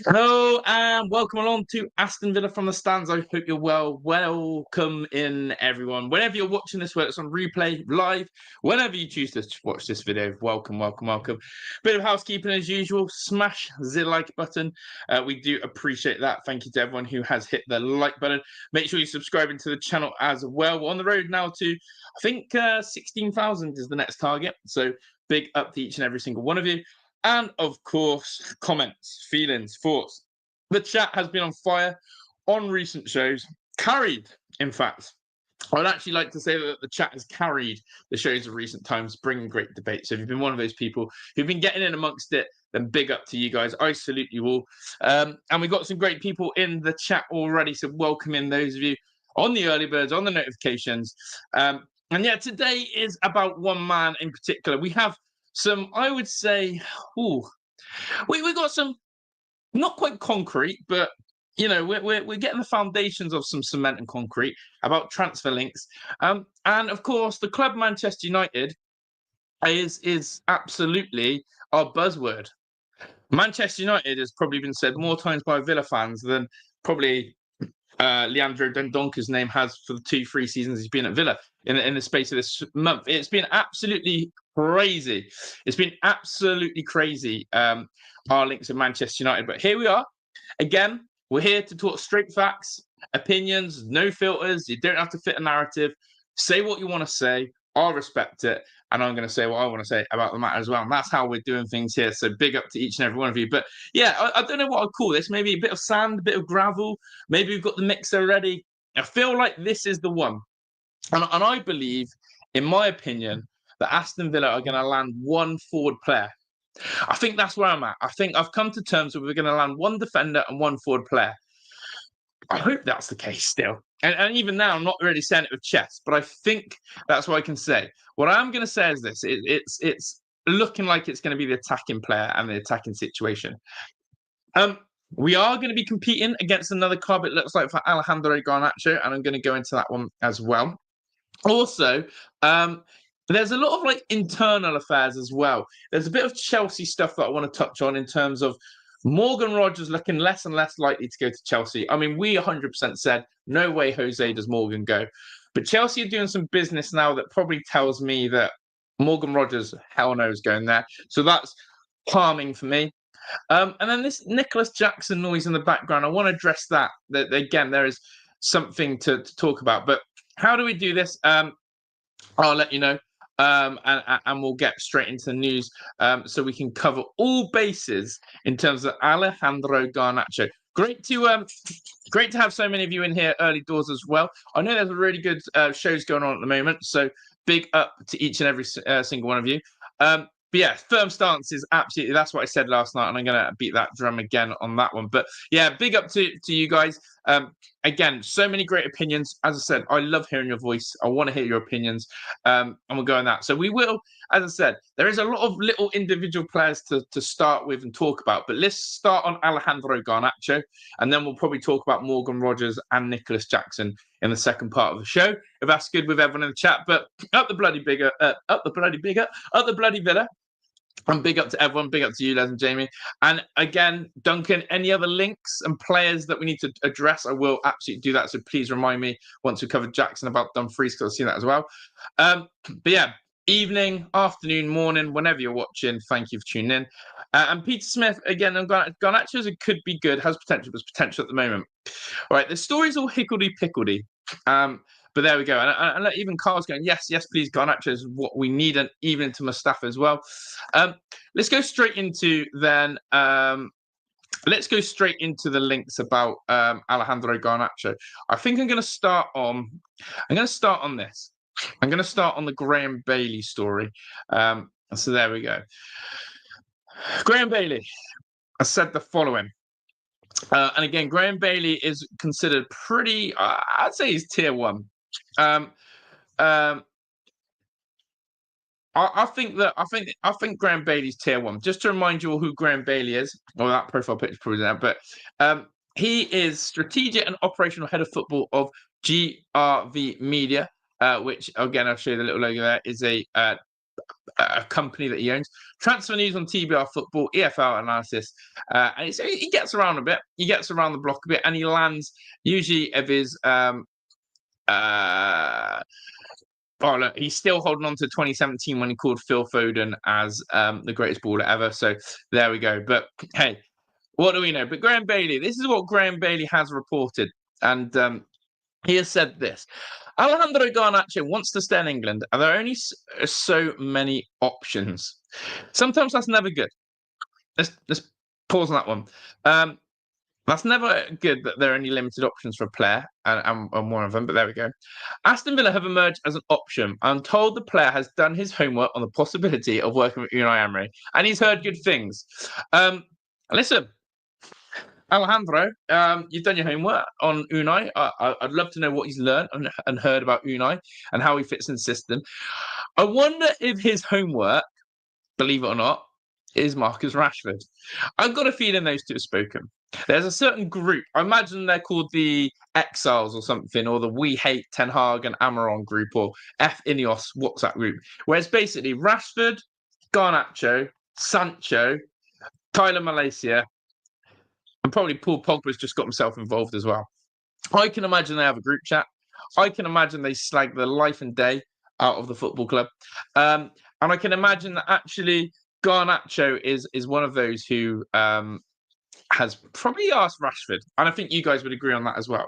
Hello and welcome along to Aston Villa from the stands. I hope you're well. Welcome in, everyone. Whenever you're watching this, whether it's on replay, live, whenever you choose to watch this video, welcome. Bit of housekeeping as usual. Smash the like button. We do appreciate that. Thank you to everyone who has hit the like button. Make sure you're subscribing to the channel as well. We're on the road now to, I think, 16,000 is the next target. So big up to each and every single one of you. And of course, comments, feelings, thoughts. The chat has been on fire on recent shows, carried, in fact. I'd actually like to say that the chat has carried the shows of recent times, bringing great debate. So if you've been one of those people who've been getting in amongst it, then big up to you guys. I salute you all. And we've got some great people in the chat already, so welcome in those of you on the early birds, on the notifications. And yeah, today is about one man in particular. We have some, I would say, we got some not quite concrete, but you know, we're getting the foundations of some cement and concrete about transfer links. And of course, the club Manchester United is absolutely our buzzword. Manchester United has probably been said more times by Villa fans than probably Leandro Dendonca's name has for the 2-3 seasons he's been at Villa in the space of this month. It's been absolutely crazy. It's been absolutely crazy, our links with Manchester United. But here we are. Again, we're here to talk straight facts, opinions, no filters. You don't have to fit a narrative. Say what you want to say. I'll respect it. And I'm going to say what I want to say about the matter as well. And that's how we're doing things here. So big up to each and every one of you. But yeah, I don't know what I'd call this. Maybe a bit of sand, a bit of gravel. Maybe we've got the mixer ready. I feel like this is the one. And I believe, in my opinion, that Aston Villa are going to land one forward player. I think that's where I'm at. I think I've come to terms with we're going to land one defender and one forward player. I hope that's the case still. And even now, I'm not really saying it with chest, but I think that's what I can say. What I'm going to say is this. It's looking like it's going to be the attacking player and the attacking situation. We are going to be competing against another club, it looks like, for Alejandro Garnacho, and I'm going to go into that one as well. Also, there's a lot of like internal affairs as well. There's a bit of Chelsea stuff that I want to touch on in terms of Morgan Rogers looking less and less likely to go to Chelsea. I mean, we 100% said, no way, Jose, does Morgan go. But Chelsea are doing some business now that probably tells me that Morgan Rogers, hell no, is going there. So that's calming for me. And then this Nicholas Jackson noise in the background, I want to address that. That again, there is something to talk about. But how do we do this? I'll let you know. And we'll get straight into the news so we can cover all bases in terms of Alejandro Garnacho. Great to have so many of you in here early doors as well. I know there's really good shows going on at the moment, so big up to each and every single one of you. But yeah, firm stance is absolutely, that's what I said last night, and I'm going to beat that drum again on that one. But yeah, big up to you guys. Again, so many great opinions. As I said, I love hearing your voice. I want to hear your opinions, and we'll go on that. So we will, as I said, there is a lot of little individual players to start with and talk about. But let's start on Alejandro Garnacho, and then we'll probably talk about Morgan Rogers and Nicholas Jackson in the second part of the show, if that's good with everyone in the chat. But up the bloody Villa. And big up to everyone. Big up to you, Les and Jamie. And again, Duncan, any other links and players that we need to address, I will absolutely do that. So please remind me once we covered Jackson about Dumfries, because I've seen that as well. But yeah, evening, afternoon, morning, whenever you're watching, thank you for tuning in. And Peter Smith, again, Garnacho could be good, has potential, but potential at the moment. All right, the story's all higgledy-pickledy. But there we go. And even Carl's going, yes, please, Garnacho is what we need, and even into Mustafa as well. Let's go straight into then. Let's go straight into the links about Alejandro Garnacho. I think I'm going to start on this. I'm going to start on the Graham Bailey story. So there we go. Graham Bailey has said the following. And again, Graham Bailey is considered pretty, I'd say he's tier one. I think Graham Bailey's tier one. Just to remind you all who Graham Bailey is, or that profile picture probably there, but he is strategic and operational head of football of GRV Media, which again I'll show you the little logo there, is a a company that he owns. Transfer news on TBR Football, EFL analysis, and he gets around a bit. He gets around the block a bit, and he lands usually of his. Oh, look, he's still holding on to 2017 when he called Phil Foden as the greatest baller ever. So there we go. But hey, what do we know? But Graham Bailey, this is what Graham Bailey has reported. And he has said this. Alejandro Garnacho wants to stay in England, and there are only so many options. Sometimes that's never good. Let's pause on that one. That's never good that there are only limited options for a player, and one of them, but there we go. Aston Villa have emerged as an option. I'm told the player has done his homework on the possibility of working with Unai Emery, and he's heard good things. Listen, Alejandro, you've done your homework on Unai. I'd love to know what he's learned and heard about Unai and how he fits in the system. I wonder if his homework, believe it or not, is Marcus Rashford. I've got a feeling those two have spoken. There's a certain group, I imagine they're called the Exiles or something, or the We Hate Ten Hag and Amaron group, or F Ineos WhatsApp group, where it's basically Rashford, Garnacho, Sancho, Tyler Malaysia, and probably Paul Pogba's just got himself involved as well. I can imagine they have a group chat. I can imagine they slag the life and day out of the football club. And I can imagine that actually Garnacho is one of those who has probably asked Rashford. And I think you guys would agree on that as well.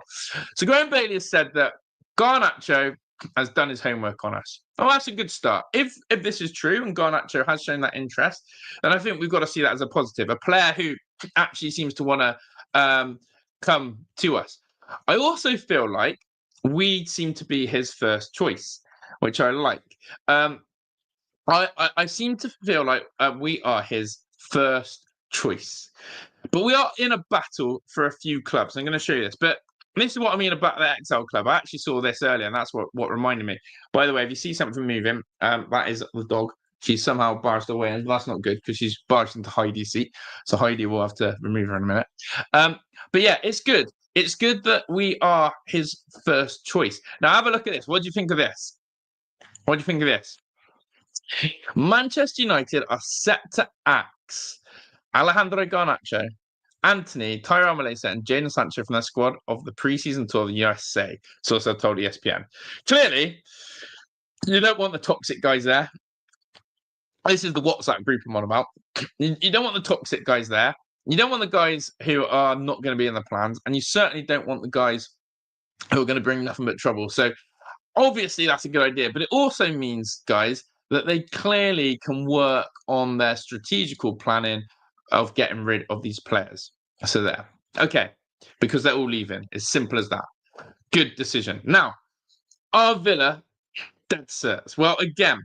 So Graham Bailey has said that Garnacho has done his homework on us. Oh, that's a good start. If this is true and Garnacho has shown that interest, then I think we've got to see that as a positive. A player who actually seems to want to come to us. I also feel like we seem to be his first choice, which I like. I seem to feel like we are his first choice. But we are in a battle for a few clubs. I'm going to show you this. But this is what I mean about the XL club. I actually saw this earlier, and that's what reminded me. By the way, if you see something moving, that is the dog. She's somehow barged away, and that's not good because she's barged into Heidi's seat. So Heidi will have to remove her in a minute. But yeah, it's good. It's good that we are his first choice. Now, have a look at this. What do you think of this? What do you think of this? Manchester United are set to axe Alejandro Garnacho, Anthony, Tyrell Malaysia, and Jadon Sancho from their squad of the preseason tour of the USA. Source have told ESPN. Clearly, you don't want the toxic guys there. This is the WhatsApp group I'm on about. You don't want the toxic guys there. You don't want the guys who are not going to be in the plans. And you certainly don't want the guys who are going to bring nothing but trouble. So obviously that's a good idea. But it also means, guys, that they clearly can work on their strategical planning of getting rid of these players. So there. Okay. Because they're all leaving. It's simple as that. Good decision. Now, are Villa dead certs? Well, again,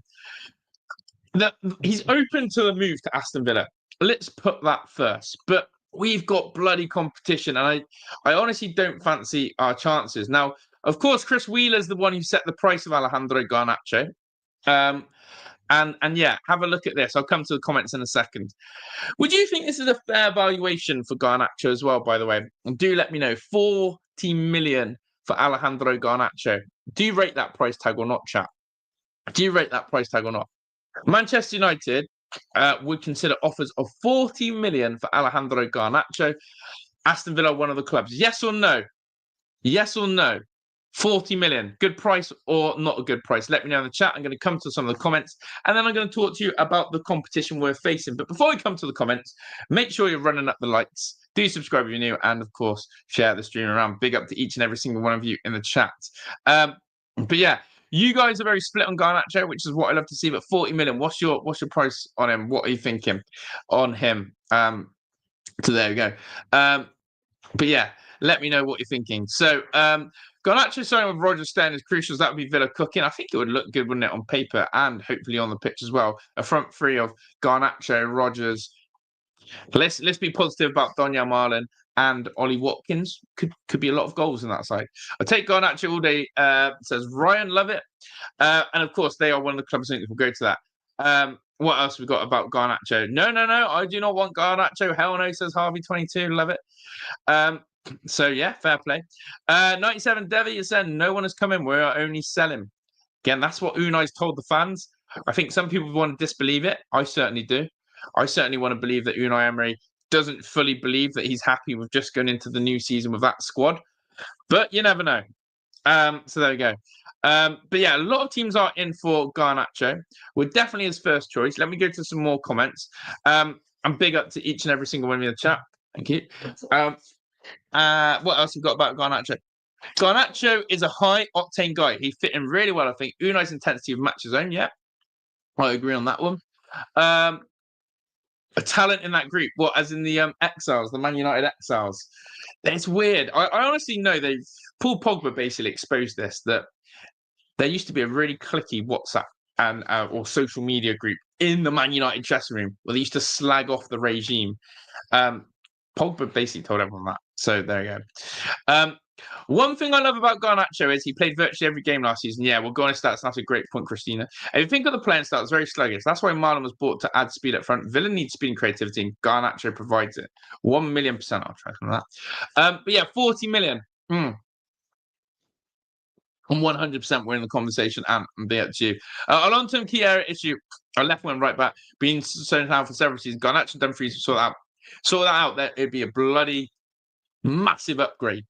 he's open to the move to Aston Villa. Let's put that first. But we've got bloody competition. And I honestly don't fancy our chances. Now, of course, Chris Wheeler's the one who set the price of Alejandro Garnacho. And yeah, have a look at this. I'll come to the comments in a second. Would you think this is a fair valuation for Garnacho as well, by the way? And do let me know. 40 million for Alejandro Garnacho. Do you rate that price tag or not, chat? Do you rate that price tag or not? Manchester United would consider offers of 40 million for Alejandro Garnacho. Aston Villa, one of the clubs. Yes or no? Yes or no? 40 million. Good price or not a good price? Let me know in the chat. I'm going to come to some of the comments and then I'm going to talk to you about the competition we're facing. But before we come to the comments, make sure you're running up the likes. Do subscribe if you're new and, of course, share the stream around. Big up to each and every single one of you in the chat. But yeah, you guys are very split on Garnacho, which is what I love to see. But 40 million, what's your price on him? What are you thinking on him? So there we go. But yeah, let me know what you're thinking. So Garnacho signing with Roger staying is crucial. That would be Villa cooking. I think it would look good, wouldn't it, on paper and hopefully on the pitch as well. A front three of Garnacho, Rodgers. Let's be positive about Donyell Marlin and Ollie Watkins. Could be a lot of goals in that side. I take Garnacho all day. Says Ryan, love it. And of course, they are one of the clubs. I think we'll go to that. What else we got about Garnacho? No. I do not want Garnacho. Hell no, says Harvey22. Love it. So yeah, fair play. 97 Devi is saying no one is coming. We're only selling. Again, that's what Unai's told the fans. I think some people want to disbelieve it. I certainly do. I certainly want to believe that Unai Emery doesn't fully believe that he's happy with just going into the new season with that squad. But you never know. So there we go. But yeah, a lot of teams are in for Garnacho. We're definitely his first choice. Let me go to some more comments. I'm big up to each and every single one of you in the chat. Thank you. What else have we got about Garnacho? Garnacho is a high-octane guy. He fit in really well, I think. Unai's intensity of match his own, yeah. I agree on that one. A talent in that group. What, as in the exiles, the Man United exiles? It's weird. I honestly know Paul Pogba basically exposed this, that there used to be a really cliquey WhatsApp and or social media group in the Man United dressing room where they used to slag off the regime. Pogba basically told everyone that. So there you go. One thing I love about Garnacho is he played virtually every game last season. Yeah, we'll go on his stats. That's a great point, Christina. If you think of the playing stats, very sluggish. That's why Marlon was bought to add speed up front. Villa needs speed and creativity, and Garnacho provides it. 1,000,000%. I'll try from that. But yeah, 40 million. And 100% we're in the conversation, and be up to you. A long-term key area issue, a left wing right back, being shown down for several seasons. Garnacho and Dumfries sort that out. Sort that out, that it'd be a bloody massive upgrade.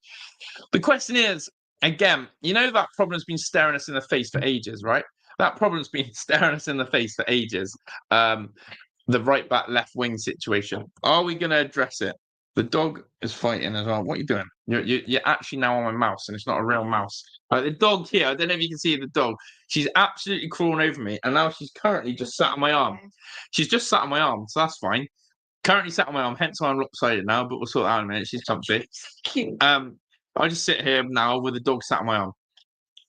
The question is, again, you know that problem's been staring us in the face for ages, right? That problem's been staring us in the face for ages. The right back, left wing situation. Are we going to address it? The dog is fighting as well. What are you doing? You're actually now on my mouse, and it's not a real mouse. The dog here, I don't know if you can see the dog. She's absolutely crawling over me, and now she's currently just sat on my arm. She's just sat on my arm, so that's fine. Currently sat on my arm, hence why I'm lopsided now, but we'll sort that out in a minute. She's comfy. I just sit here now with the dog sat on my arm.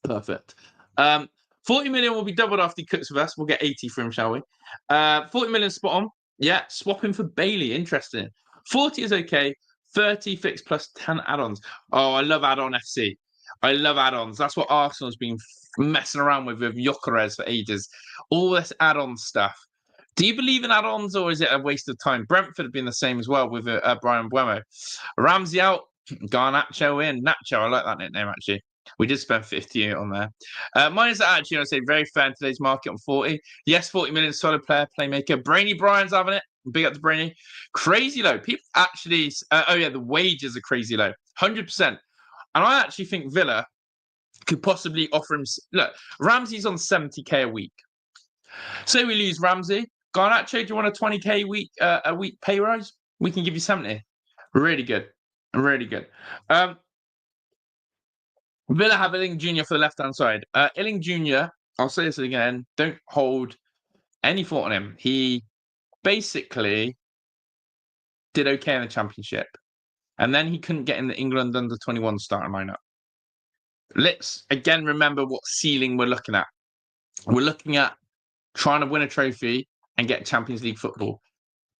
Perfect. 40 million will be doubled after he cooks with us. We'll get 80 for him, shall we? 40 million spot on. Yeah, swap him for Bailey. Interesting. 40 is okay. 30 fixed plus 10 add-ons. Oh, I love add-on FC. I love add-ons. That's what Arsenal's been messing around with Gyökeres for ages. All this add-on stuff. Do you believe in add-ons, or is it a waste of time? Brentford have been the same as well with Brian Buemo. Ramsey out, Garnacho in. Nacho, I like that nickname, actually. We did spend 58 on there. Mine is actually, I say, very fair in today's market on 40. Yes, 40 million, solid player, playmaker. Brainy Bryan's having it. Big up to Brainy. Crazy low. People actually, the wages are crazy low. 100%. And I actually think Villa could possibly offer him, look, Ramsey's on 70k a week. Say we lose Ramsey. Garnacho, do you want a 20k a week pay rise? We can give you 70. Really good. Really good. Villa have Illing Jr. for the left-hand side. Illing Jr., I'll say this again, don't hold any thought on him. He basically did okay in the Championship. And then he couldn't get in the England under-21 starting lineup. Let's, again, remember what ceiling we're looking at. We're looking at trying to win a trophy and get Champions League football.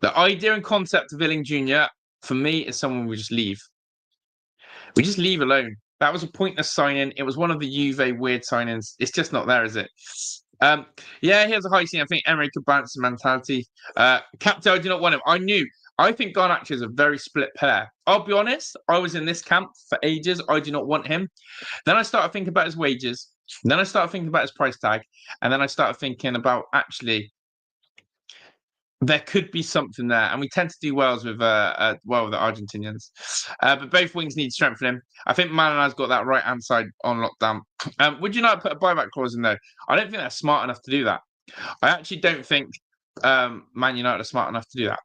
The idea and concept of Illing Jr., for me, is someone we just leave. We just leave alone. That was a pointless signing. It was one of the Juve weird signings. It's just not there, is it? Yeah, he has a high ceiling. I think Emery could balance the mentality. Captain, I do not want him. I think Garnacho is a very split player. I'll be honest. I was in this camp for ages. I do not want him. Then I started thinking about his wages. Then I started thinking about his price tag. And then I started thinking about, actually, there could be something there. And we tend to do well with the Argentinians. But both wings need strengthening. I think Manana's got that right-hand side on lockdown. Would you not put a buyback clause in there? I don't think they're smart enough to do that. I actually don't think Man United are smart enough to do that.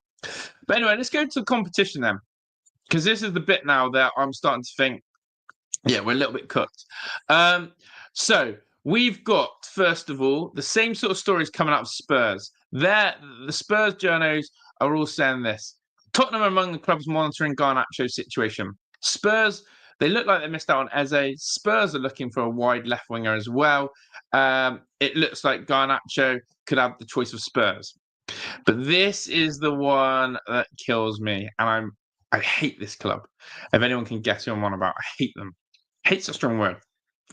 But anyway, let's go to the competition then. Because this is the bit now that I'm starting to think, yeah, we're a little bit cooked. So we've got, first of all, the same sort of stories coming out of Spurs. The Spurs journos are all saying this. Tottenham are among the clubs monitoring Garnacho's situation. Spurs, they look like they missed out on Eze. Spurs are looking for a wide left winger as well. It looks like Garnacho could have the choice of Spurs. But this is the one that kills me. And I hate this club. If anyone can guess who I'm on about, I hate them. Hate's a strong word.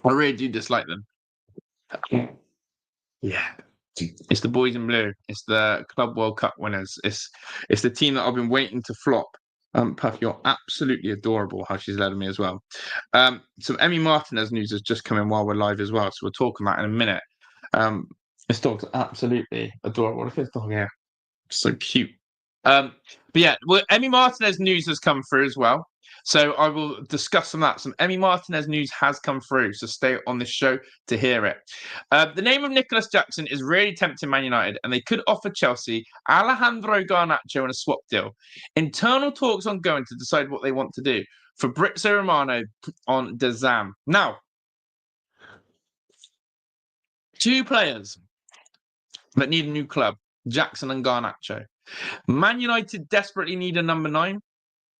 I really do dislike them. Yeah. It's the boys in blue. It's the Club World Cup winners. It's the team that I've been waiting to flop. Puff, you're absolutely adorable how she's led me as well. Some Emi Martinez news has just come in while we're live as well, so we'll talk about it in a minute. This dog's absolutely adorable. Look at this dog here. So cute. But yeah, well, Emi Martinez news has come through as well. So I will discuss some of that. Some Emi Martinez news has come through. So stay on this show to hear it. The name of Nicholas Jackson is really tempting Man United, and they could offer Chelsea Alejandro Garnacho in a swap deal. Internal talks ongoing to decide what they want to do. Fabrizio Romano on Dazam. Now, two players that need a new club, Jackson and Garnacho. Man United desperately need a number 9.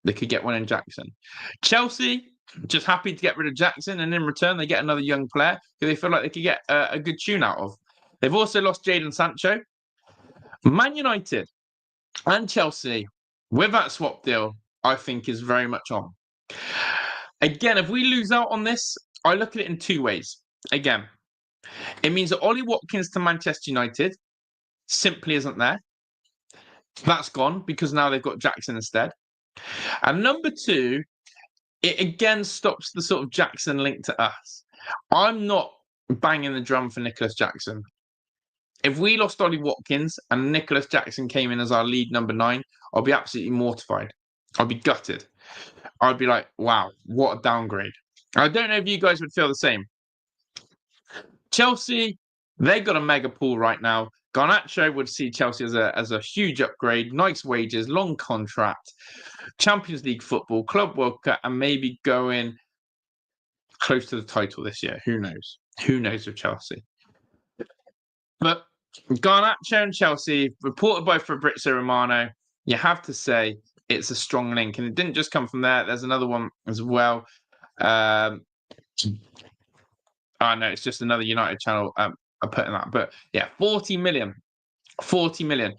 They could get one in Jackson. Chelsea, just happy to get rid of Jackson, and in return, they get another young player who they feel like they could get a good tune out of. They've also lost Jadon Sancho. Man United and Chelsea, with that swap deal, I think is very much on. Again, if we lose out on this, I look at it in two ways. Again, it means that Ollie Watkins to Manchester United simply isn't there. That's gone because now they've got Jackson instead. And number 2, it again stops the sort of Jackson link to us. I'm not banging the drum for Nicholas Jackson. If we lost Ollie Watkins and Nicholas Jackson came in as our lead number 9, I'll be absolutely mortified. I'll be gutted. I'd be like, wow, what a downgrade. I don't know if you guys would feel the same. Chelsea, they've got a mega pool right now. Garnacho would see Chelsea as a huge upgrade, nice wages, long contract, Champions League football, Club World Cup, and maybe going close to the title this year. Who knows? Who knows with Chelsea? But Garnacho and Chelsea, reported by Fabrizio Romano, you have to say it's a strong link. And it didn't just come from there. There's another one as well. Oh, no, it's just another United channel I put in that. But yeah, 40 million. 40 million.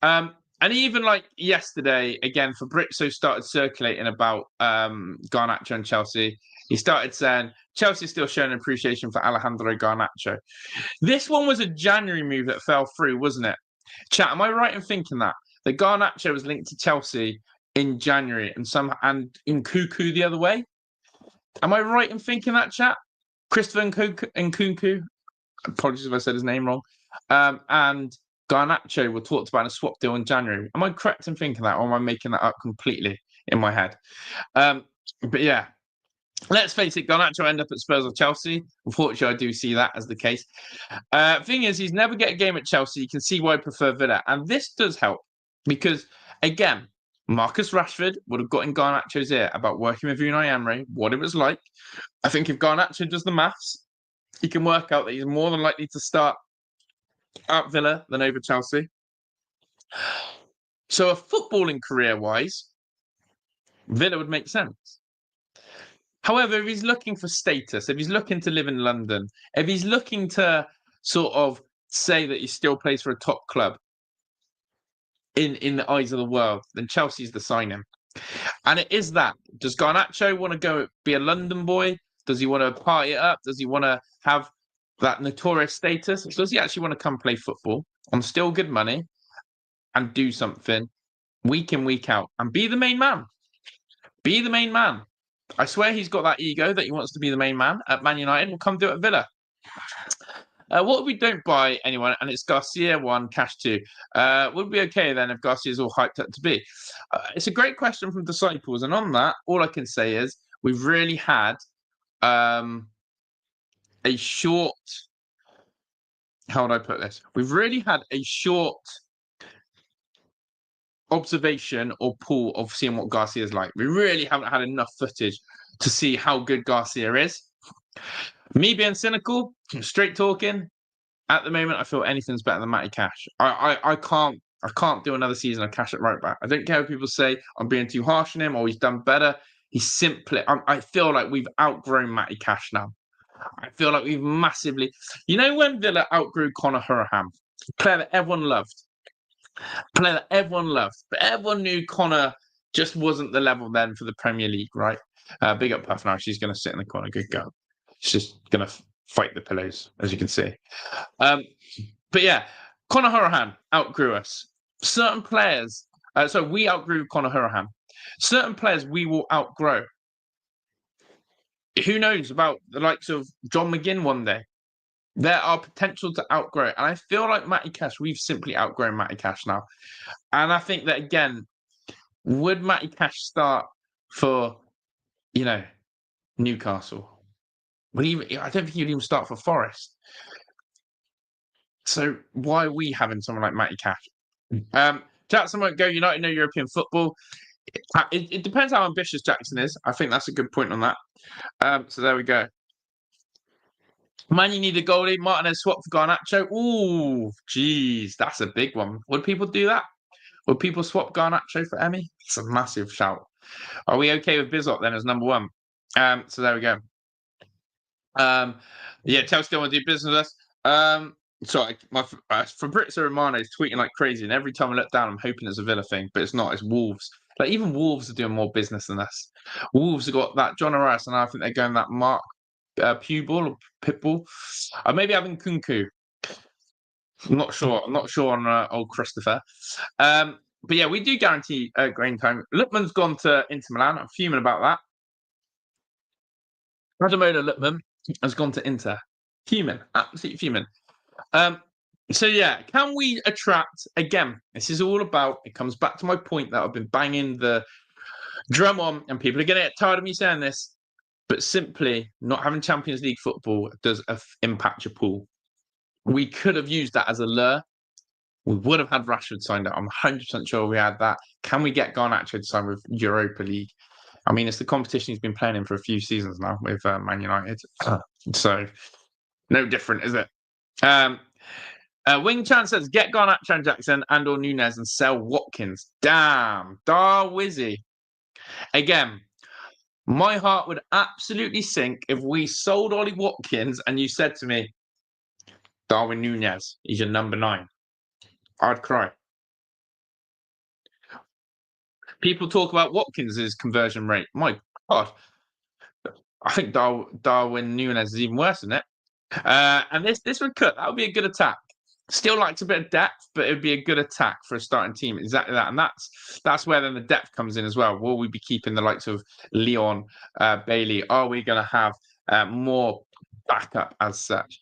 And even like yesterday, again, Fabrizio started circulating about Garnacho and Chelsea. He started saying, Chelsea's still showing appreciation for Alejandro Garnacho. This one was a January move that fell through, wasn't it? Chat, am I right in thinking that? The Garnacho was linked to Chelsea in January and in Nkunku the other way? Am I right in thinking that, chat? Christopher Nkunku, apologies if I said his name wrong, and Garnacho were talked about in a swap deal in January. Am I correct in thinking that, or am I making that up completely in my head? But yeah, let's face it, Garnacho end up at Spurs or Chelsea. Unfortunately, I do see that as the case. Thing is, he's never get a game at Chelsea. You can see why I prefer Villa. And this does help because, again, Marcus Rashford would have got in Garnacho's ear about working with Unai Emery, what it was like. I think if Garnacho does the maths, he can work out that he's more than likely to start at Villa than over Chelsea. So, a footballing career-wise, Villa would make sense. However, if he's looking for status, if he's looking to live in London, if he's looking to sort of say that he still plays for a top club in the eyes of the world, then Chelsea's the signing. And it is that. Does Garnacho want to go be a London boy? Does he want to party it up? Does he want to have that notorious status? Does he actually want to come play football on still good money and do something week in, week out and be the main man? Be the main man. I swear he's got that ego that he wants to be the main man at Man United. We'll come do it at Villa. What if we don't buy anyone and it's Garcia 1, cash 2? Would it be okay then if Garcia's all hyped up to be? It's a great question from Disciples. And on that, all I can say is we've really had a short... How would I put this? We've really had a short observation or pool of seeing what Garcia is like. We really haven't had enough footage to see how good Garcia is. Me being cynical, straight talking, at the moment I feel anything's better than Matty Cash. I can't do another season of Cash at right back. I don't care what people say I'm being too harsh on him or he's done better. He's simply I feel like we've outgrown Matty Cash now. I feel like we've massively, you know, when Villa outgrew Conor Hurahan, player that everyone loved. But everyone knew Connor just wasn't the level then for the Premier League, right? Big up Puff now. She's going to sit in the corner. Good girl. She's just going to fight the pillows, as you can see. But yeah, Conor Hurahan outgrew us. Certain players, so we outgrew Conor Hurahan. Certain players we will outgrow. Who knows about the likes of John McGinn one day? there are potential to outgrow it. And I feel like Matty Cash, we've simply outgrown Matty Cash now. And I think that, again, would Matty Cash start for, Newcastle? I don't think he'd even start for Forest. So why are we having someone like Matty Cash? Jackson won't go United, no European football. It depends how ambitious Jackson is. I think that's a good point on that. So there we go. Man, you need a goalie. Martinez swap for Garnacho. Ooh, geez, that's a big one. Would people do that? Would people swap Garnacho for Emi? It's a massive shout. Are we okay with Bizot then as number one? So there we go. Yeah, Chelsea don't want to do business with us. Sorry, Fabrizio Romano is tweeting like crazy, and every time I look down, I'm hoping it's a Villa thing, but it's not. It's Wolves. Like even Wolves are doing more business than us. Wolves have got that John Arras, and I think they're going that Mark Pewball or Pitbull. Maybe having Kunku. I'm not sure. I'm not sure on old Christopher. But yeah, we do guarantee grain time. Lookman's gone to Inter Milan. I'm fuming about that. Rademola Lookman has gone to Inter. Fuming. Absolutely fuming. So yeah, can we attract, again, this is all about, it comes back to my point that I've been banging the drum on, and people are going to get tired of me saying this, but simply not having Champions League football does impact your pool. We could have used that as a lure. We would have had Rashford signed up. I'm 100% sure we had that. Can we get Garnacho to sign with Europa League? I mean, it's the competition he's been playing in for a few seasons now with Man United. So, no different, is it? Wing Chan says, get Garnacho and Jackson and or Nunez and sell Watkins. Damn. Darwizzy. Again, my heart would absolutely sink if we sold Ollie Watkins and you said to me, Darwin Nunez, he's your number 9. I'd cry. People talk about Watkins' conversion rate. My God. I think Darwin Nunez is even worse than it. And this would cut. That would be a good attack. Still likes a bit of depth, but it would be a good attack for a starting team. Exactly that. And that's where then the depth comes in as well. Will we be keeping the likes of Leon, Bailey? Are we going to have more backup as such?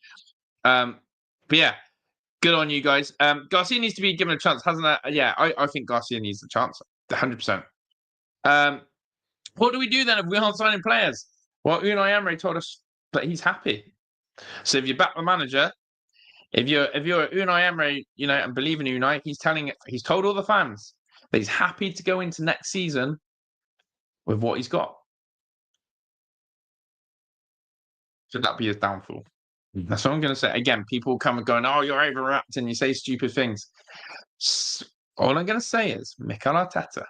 But yeah, good on you guys. Garcia needs to be given a chance, hasn't it? Yeah, I think Garcia needs a chance. 100%. What do we do then if we aren't signing players? Well, Unai Emery told us that he's happy. So if you back the manager, if you're Unai Emery, and believe in Unai, he's told all the fans that he's happy to go into next season with what he's got. Should that be his downfall? That's what I'm going to say. Again, people come and going, oh, you're overreacting, you say stupid things. All I'm going to say is Mikel Arteta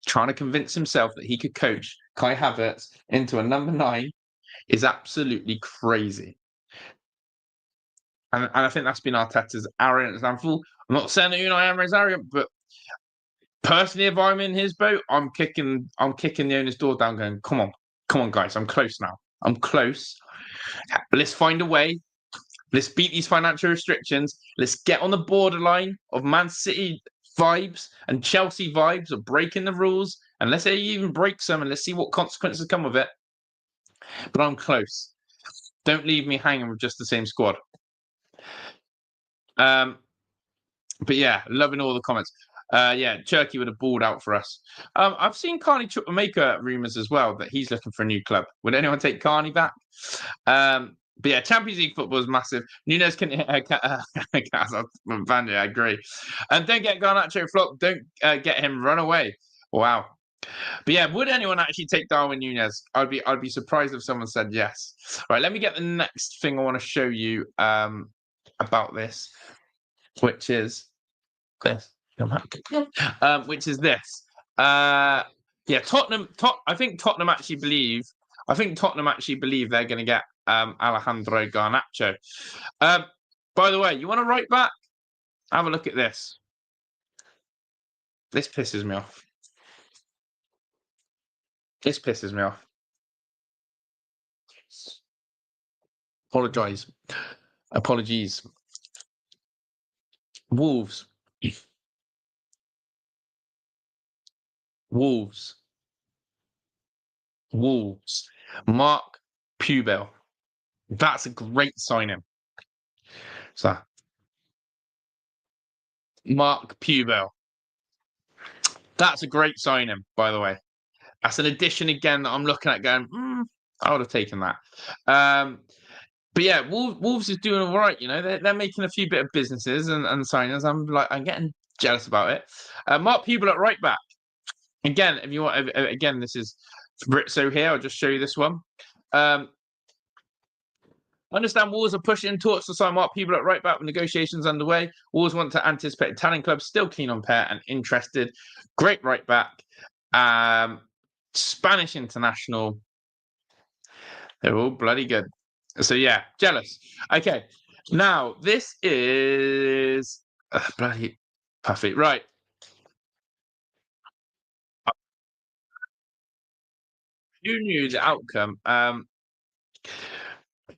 trying to convince himself that he could coach Kai Havertz into a number 9 is absolutely crazy. And I think that's been Arteta's arrogant example. I'm not saying that Unai Emery is arrogant, but personally, if I'm in his boat, I'm kicking the owner's door down, going, come on, guys, I'm close now. I'm close. Let's find a way. Let's beat these financial restrictions. Let's get on the borderline of Man City vibes and Chelsea vibes of breaking the rules. And let's say you even break some, and let's see what consequences come with it. But I'm close. Don't leave me hanging with just the same squad. But yeah, loving all the comments. Yeah, Turkey would have balled out for us. I've seen Carney Chukwuemeka rumours as well that he's looking for a new club. Would anyone take Carney back? But yeah, Champions League football is massive. Nunez can Van, I agree. And don't get Garnacho flop. Don't get him run away. Wow. But yeah, would anyone actually take Darwin Nunez? I'd be surprised if someone said yes. All right, let me get the next thing I want to show you about this, which is this. Which is this. Yeah, Tottenham. I think Tottenham actually believe they're going to get Alejandro Garnacho. By the way, you want to write back? Have a look at this. This pisses me off. Apologies. Wolves. Mark Pewbell. That's a great signing. So, Mark Pubel. That's a great signing, by the way. That's an addition again that I'm looking at going, I would have taken that. But yeah, Wolves is doing all right. They're making a few bit of businesses and signings. I'm getting jealous about it. Mark Pubel at right back. Again, if you want, again, this is Britzo here. I'll just show you this one. I understand Wolves are pushing talks to sign Mark Pubel at right back with negotiations underway. Wolves want to anticipate Italian clubs still keen on pair and interested. Great right back. Spanish international. They're all bloody good. So yeah, jealous. Okay, now this is bloody perfect. Right. Who knew the outcome?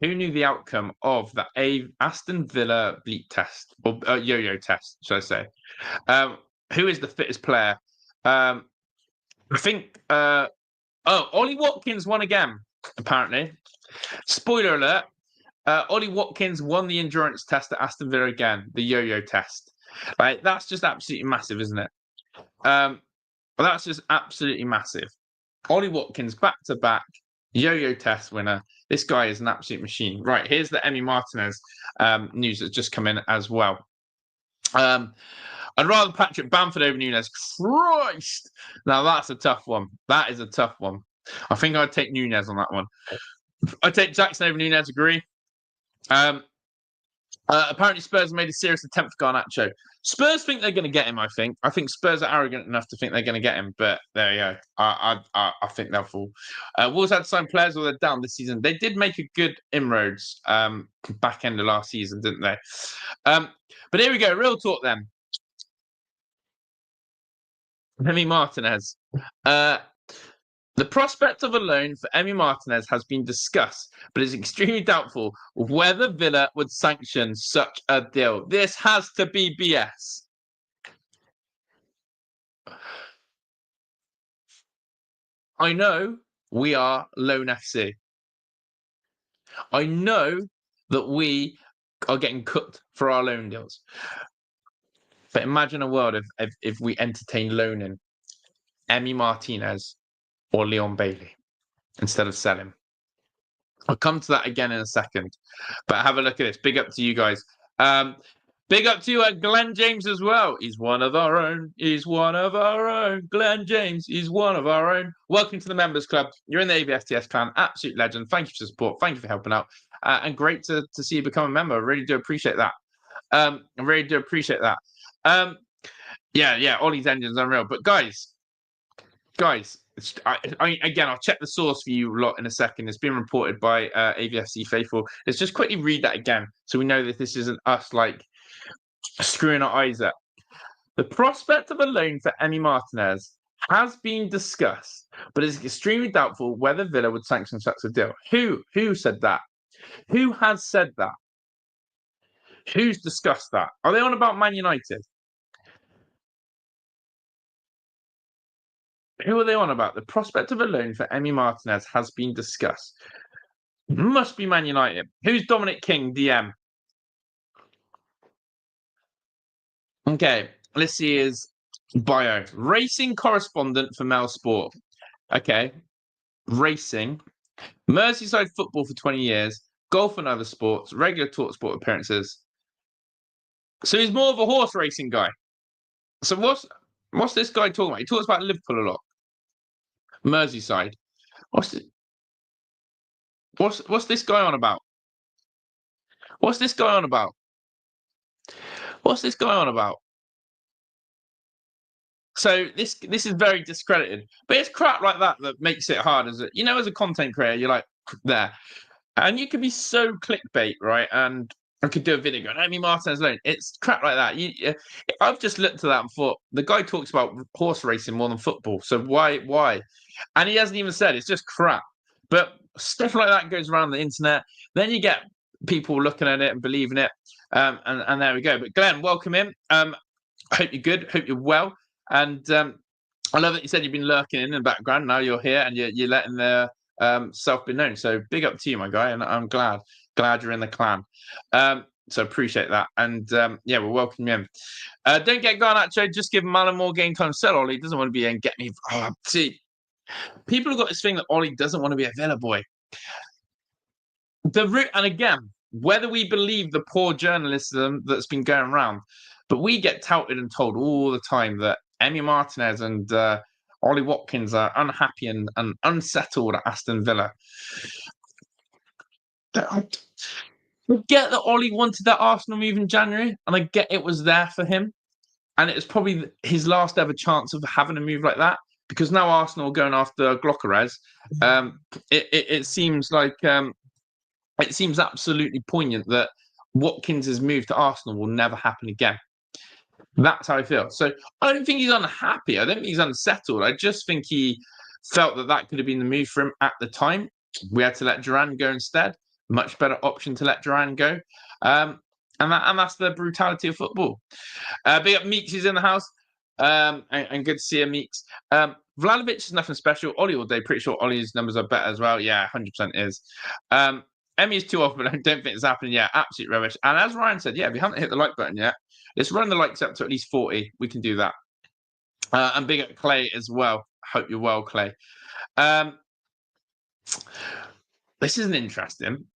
Who knew the outcome of the Aston Villa bleep test or yo-yo test, should I say? Who is the fittest player? I think. Ollie Watkins won again. Apparently, spoiler alert. Ollie Watkins won the endurance test at Aston Villa again, the yo-yo test. Like that's just absolutely massive, isn't it? That's just absolutely massive. Ollie Watkins back to back yo-yo test winner. This guy is an absolute machine. Right, here's the Emi Martinez news that's just come in as well. I'd rather Patrick Bamford over Nunes. Christ! Now that's a tough one. That is a tough one. I think I'd take Nunes on that one. I'd take Jackson over Nunes, agree. Apparently Spurs made a serious attempt for Garnacho. Spurs think they're going to get him, I think. I think Spurs are arrogant enough to think they're going to get him, but there you go. I think they'll fall. Wolves had to sign players while they're down this season. They did make a good inroads back end of last season, didn't they? But here we go. Real talk then. Emi Martinez. The prospect of a loan for Emi Martinez has been discussed, but it's extremely doubtful whether Villa would sanction such a deal. This has to be BS. I know we are Loan FC. I know that we are getting cooked for our loan deals. But imagine a world if we entertain loaning Emi Martinez or Leon Bailey instead of selling. I'll come to that again in a second. But have a look at this. Big up to you guys. Big up to Glenn James as well. He's one of our own. He's one of our own. Glenn James, he's one of our own. Welcome to the Members Club. You're in the AVFTS clan. Absolute legend. Thank you for the support. Thank you for helping out. And great to see you become a member. I really do appreciate that. Yeah, Ollie's engine's unreal. But guys, again, I'll check the source for you lot in a second. It's been reported by AVFC Faithful. Let's just quickly read that again so we know that this isn't us like screwing our eyes up. The prospect of a loan for Emi Martinez has been discussed, but it's extremely doubtful whether Villa would sanction such a deal. Who said that? Who has said that? Who's discussed that? Are they on about Man United? Who are they on about? The prospect of a loan for Emi Martinez has been discussed. Must be Man United. Who's Dominic King, DM? Okay, let's see his bio. Racing correspondent for Mail Sport. Okay, racing. Merseyside football for 20 years. Golf and other sports. Regular talk sport appearances. So he's more of a horse racing guy. So what's this guy talking about? He talks about Liverpool a lot. Merseyside. What's this guy on about? What's this guy on about? What's this guy on about? So this is very discredited, but it's crap like that makes it hard, as as a content creator, you're like there, and you can be so clickbait, right? And I could do a video going, Emi Martinez loan. It's crap like that. I've just looked at that and thought the guy talks about horse racing more than football, so why? And he hasn't even said it's just crap. But stuff like that goes around the internet. Then you get people looking at it and believing it, and there we go. But Glenn, welcome in. I hope you're good. Hope you're well. And I love that you said you've been lurking in the background. Now you're here and you're letting the self be known. So big up to you, my guy, and I'm glad. Glad you're in the clan. So appreciate that. And yeah, we'll welcome you in. Don't get Garnacho, just give Malin more game time. Sell Ollie, doesn't want to be in. Get me. Oh, see, people have got this thing that Ollie doesn't want to be a Villa boy. And again, whether we believe the poor journalism that's been going around, but we get touted and told all the time that Emi Martinez and Ollie Watkins are unhappy and unsettled at Aston Villa. I get that Ollie wanted that Arsenal move in January, and I get it was there for him. And it was probably his last ever chance of having a move like that, because now Arsenal are going after Glockeres. It seems like it seems absolutely poignant that Watkins' move to Arsenal will never happen again. That's how I feel. So I don't think he's unhappy. I don't think he's unsettled. I just think he felt that could have been the move for him at the time. We had to let Duran go instead. Much better option to let Duran go. And that's the brutality of football. Big up Meeks is in the house. And good to see you, Meeks. Vlahovic is nothing special. Ollie all day. Pretty sure Ollie's numbers are better as well. Yeah, 100% is. Emi is too off, but I don't think it's happening yet. Absolute rubbish. And as Ryan said, yeah, we haven't hit the like button yet. Let's run the likes up to at least 40. We can do that. And big up Clay as well. Hope you're well, Clay. This isn't interesting.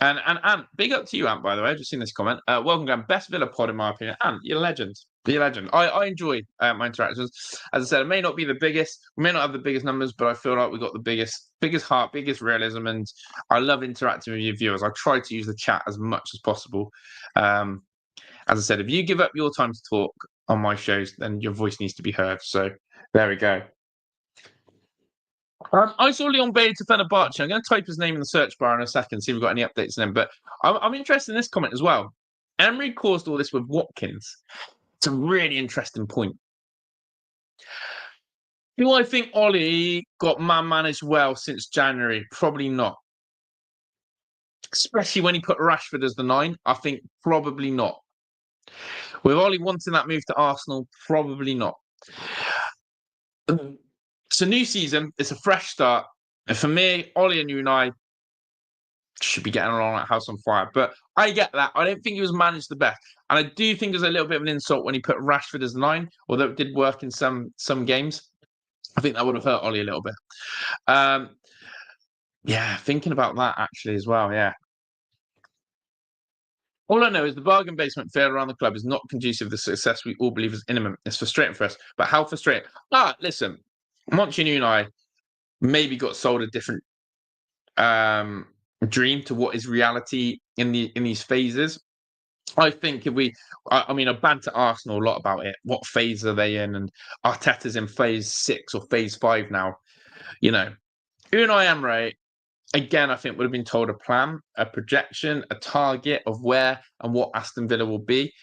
And big up to you, Ant, by the way. I've just seen this comment. Welcome, Graham. Best Villa pod, in my opinion. Ant, you're a legend. You're a legend. I enjoy my interactions. As I said, it may not be the biggest. We may not have the biggest numbers, but I feel like we've got the biggest heart, biggest realism. And I love interacting with your viewers. I try to use the chat as much as possible. As I said, if you give up your time to talk on my shows, then your voice needs to be heard. So there we go. I saw Leon Bailey to Fenerbahce. I'm going to type his name in the search bar in a second, see if we've got any updates on him. But I'm interested in this comment as well. Emery caused all this with Watkins. It's a really interesting point. Do I think Ollie got managed well since January? Probably not. Especially when he put Rashford as the 9. I think probably not. With Ollie wanting that move to Arsenal, probably not. It's a new season. It's a fresh start. And for me, Ollie and Unai should be getting along like house on fire. But I get that. I don't think he was managed the best. And I do think there's a little bit of an insult when he put Rashford as 9, although it did work in some games. I think that would have hurt Ollie a little bit. Yeah, thinking about that actually as well, yeah. All I know is the bargain basement fair around the club is not conducive to the success we all believe is imminent. It's frustrating for us. But how frustrating? Listen, Monchi and Unai maybe got sold a different dream to what is reality in these phases. I think I banter Arsenal a lot about it. What phase are they in? And Arteta's in phase 6 or phase 5 now. You know, Unai Emery, again, I think would have been told a plan, a projection, a target of where and what Aston Villa will be.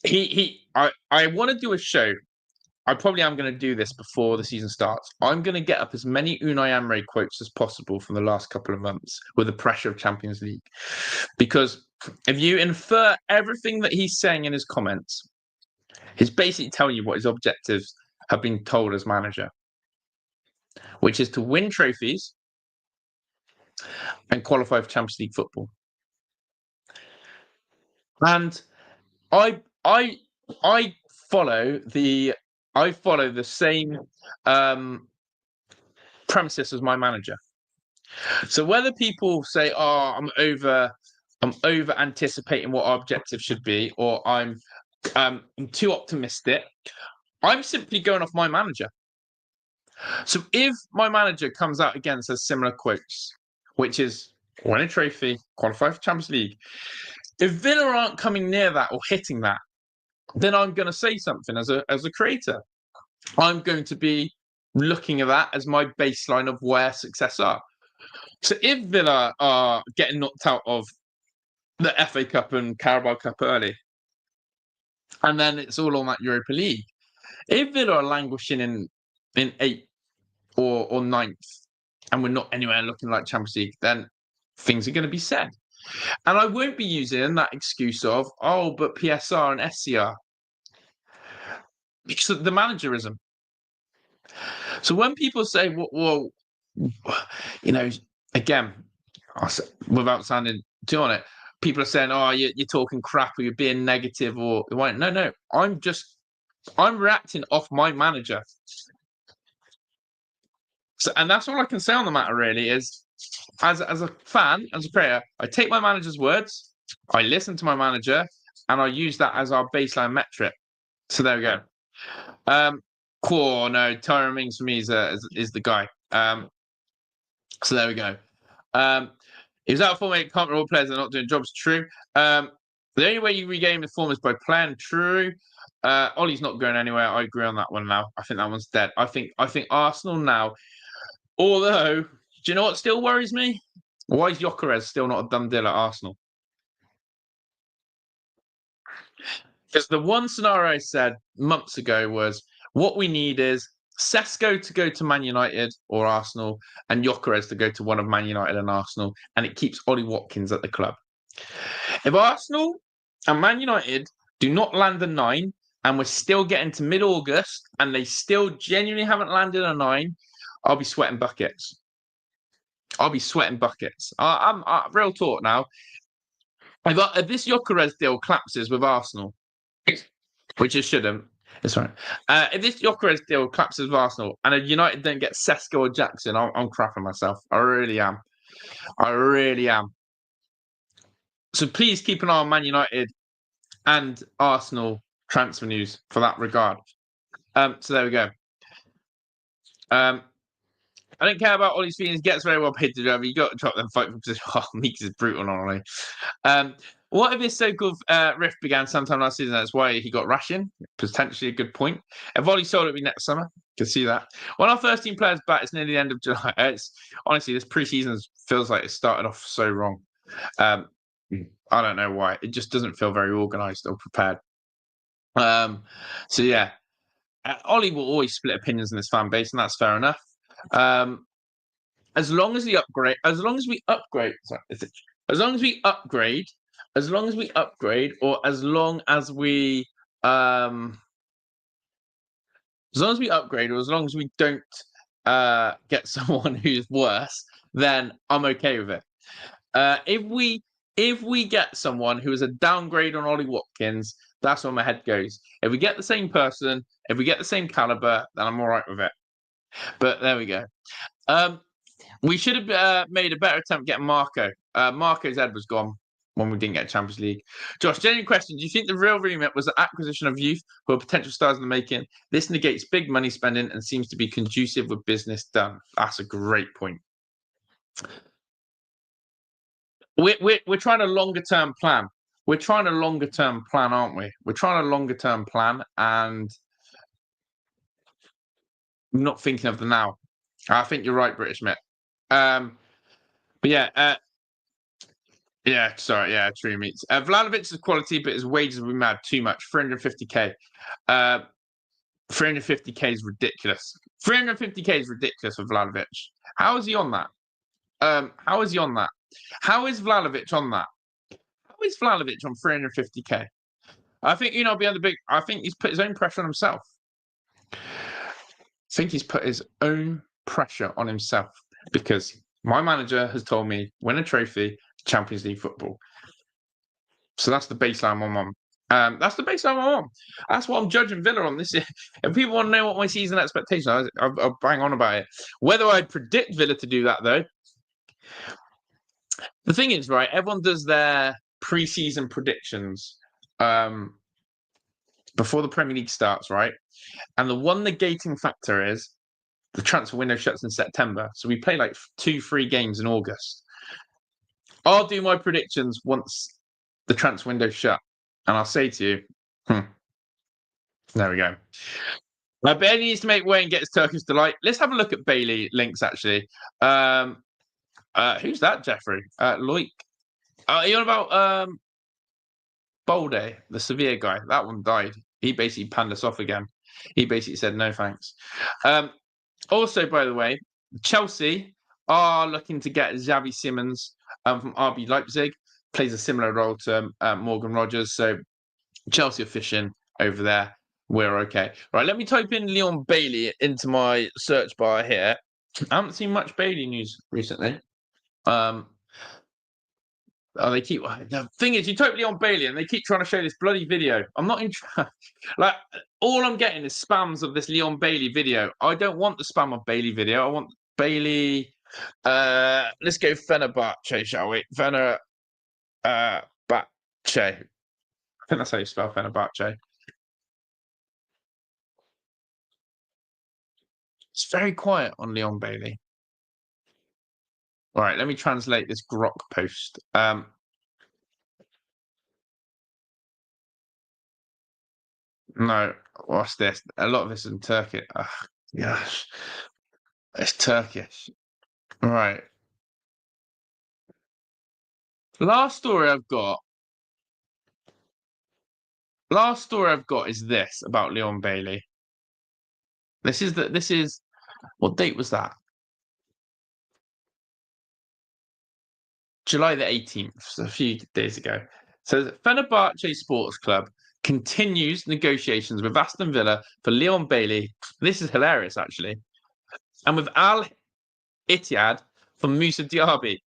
I want to do a show. I probably am going to do this before the season starts. I'm going to get up as many Unai Emery quotes as possible from the last couple of months with the pressure of Champions League. Because if you infer everything that he's saying in his comments, he's basically telling you what his objectives have been told as manager, which is to win trophies and qualify for Champions League football. And I follow the same premises as my manager. So whether people say, I'm over anticipating what our objective should be, or I'm too optimistic, I'm simply going off my manager. So if my manager comes out again and says similar quotes, which is win a trophy, qualify for Champions League, if Villa aren't coming near that or hitting that, then I'm going to say something as a creator. I'm going to be looking at that as my baseline of where success are. So if Villa are getting knocked out of the FA Cup and Carabao Cup early, and then it's all on that Europa League, if Villa are languishing in 8th or 9th, and we're not anywhere looking like Champions League, then things are going to be said. And I won't be using that excuse of, but PSR and SCR. Because of the managerism. So when people say, well, again, without sounding too on it, people are saying, "Oh, you're talking crap, or you're being negative," or no. I'm reacting off my manager. So, and that's all I can say on the matter. Really, is as a fan, as a player, I take my manager's words, I listen to my manager, and I use that as our baseline metric. So there we go. Cool. No, Tyrone Mings for me is the guy. So there we go. He was out of form. Can't all players are not doing jobs. True. The only way you regain the form is by playing. True. Ollie's not going anywhere. I agree on that one now. I think that one's dead. I think Arsenal now. Although, do you know what still worries me? Why is Gyökeres still not a done deal at Arsenal? Because the one scenario I said months ago was what we need is Sesko to go to Man United or Arsenal and Gyökeres to go to one of Man United and Arsenal, and it keeps Ollie Watkins at the club. If Arsenal and Man United do not land a 9 and we're still getting to mid-August and they still genuinely haven't landed a 9, I'll be sweating buckets. I'm real talk now. If this Gyökeres deal collapses with Arsenal, which it shouldn't, it's right. If this Gyökeres deal collapses with Arsenal and if United don't get Sesko or Jackson, I'm crapping myself. I really am. So please keep an eye on Man United and Arsenal transfer news for that regard. So there we go. I don't care about Ollie's feelings. Gets very well paid to drive. You got to drop them fight for position. Oh, Meeks is brutal on Ollie. What if this so-called rift began sometime last season? That's why he got ration. Potentially a good point. If Ollie sold it, next summer. Can see that. When our first team players back, it's nearly the end of July. It's honestly this preseason feels like it started off so wrong. I don't know why. It just doesn't feel very organised or prepared. So yeah, Ollie will always split opinions in this fan base, and that's fair enough. As long as we upgrade, or as long as we upgrade, or as long as we don't get someone who's worse, then I'm okay with it. If we get someone who is a downgrade on Ollie Watkins, that's where my head goes. If we get the same person, if we get the same caliber, then I'm all right with it. But there we go. We should have made a better attempt getting Marco. Marco's head was gone when we didn't get Champions League. Josh, genuine question. Do you think the real remit was the acquisition of youth who are potential stars in the making? This negates big money spending and seems to be conducive with business done. That's a great point. We're trying a longer term plan. We're trying a longer term plan, aren't we? We're trying a longer term plan, and I'm not thinking of the now. I think you're right, British Mitt. But yeah, true meets. Vlahovic is quality, but his wages will be mad too much. 350k. 350k is ridiculous. 350k is ridiculous for Vlahovic. How is he on that? How is he on that? How is Vlahovic on that? How is Vlahovic on 350k? I think I think he's put his own pressure on himself. Because my manager has told me win a trophy, Champions League football. So that's the baseline I'm on. That's the baseline I'm on. That's what I'm judging Villa on this year. If people want to know what my season expectations are, I'll bang on about it. Whether I predict Villa to do that, though, the thing is, right, everyone does their pre-season predictions before the Premier League starts, right? And the one negating factor is the transfer window shuts in September. So we play like 2-3 games in August. I'll do my predictions once the transfer window shut. And I'll say to you, there we go. Bailey needs to make way and get his Turkish delight. Let's have a look at Bailey links, actually. Who's that, Jeffrey? Loic. Are you on about Bolde, the Sevilla guy? That one died. He basically panned us off again. He basically said, no, thanks. Also, by the way, Chelsea are looking to get Xavi Simons from RB Leipzig. Plays a similar role to Morgan Rogers. So Chelsea are fishing over there. We're okay. Right, let me type in Leon Bailey into my search bar here. I haven't seen much Bailey news recently. Oh, they keep. The thing is, you type Leon Bailey, and they keep trying to show this bloody video. I'm not interested. Like, all I'm getting is spams of this Leon Bailey video. I don't want the spam of Bailey video. I want Bailey. Let's go Fenerbahce, shall we? Fenerbahce. I think that's how you spell Fenerbahce. It's very quiet on Leon Bailey. All right, let me translate this Grok post. No, what's this? A lot of this is in Turkish. Yes, it's Turkish. Right. Last story I've got. Last story I've got is this about Leon Bailey. This is what date was that? July the 18th, so a few days ago. So the Fenerbahce Sports Club continues negotiations with Aston Villa for Leon Bailey. This is hilarious, actually. And with Al Ittihad for Moussa Diaby.